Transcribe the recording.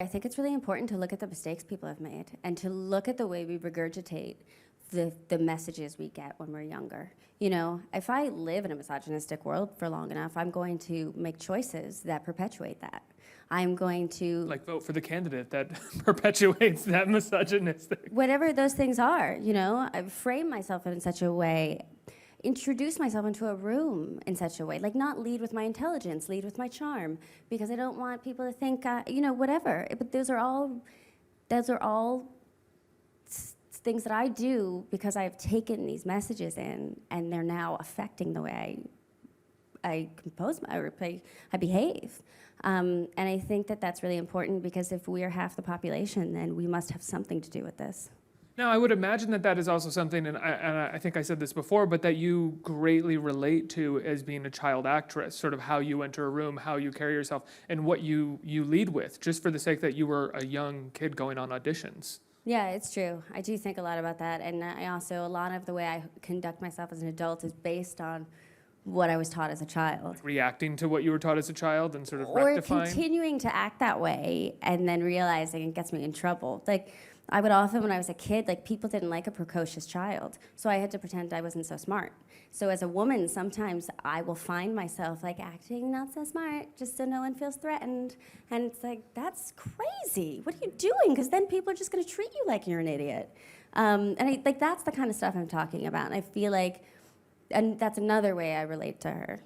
think it's really important to look at the mistakes people have made and to look at the way we regurgitate the messages we get when we're younger. You know, if I live in a misogynistic world for long enough, I'm going to make choices that perpetuate that. I'm going to... Like vote for the candidate that perpetuates that misogynistic. Whatever those things are, you know, I frame myself in such a way, introduce myself into a room in such a way, like not lead with my intelligence, lead with my charm, because I don't want people to think, you know, whatever. But those are all things that I do because I've taken these messages in, and they're now affecting the way I compose I behave. And I think that that's really important, because if we are half the population, then we must have something to do with this. Now, I would imagine that that is also something, and I think I said this before, but that you greatly relate to as being a child actress, sort of how you enter a room, how you carry yourself, and what you lead with, just for the sake that you were a young kid going on auditions. Yeah, it's true. I do think a lot about that, and I also, a lot of the way I conduct myself as an adult is based on what I was taught as a child. Reacting to what you were taught as a child and sort of or rectifying? Continuing to act that way and then realizing it gets me in trouble. Like, I would often, when I was a kid, like, people didn't like a precocious child, so I had to pretend I wasn't so smart. So as a woman, sometimes I will find myself, like, acting not so smart, just so no one feels threatened. And it's like, that's crazy. What are you doing? Because then people are just going to treat you like you're an idiot. And that's the kind of stuff I'm talking about. And I feel like, and that's another way I relate to her.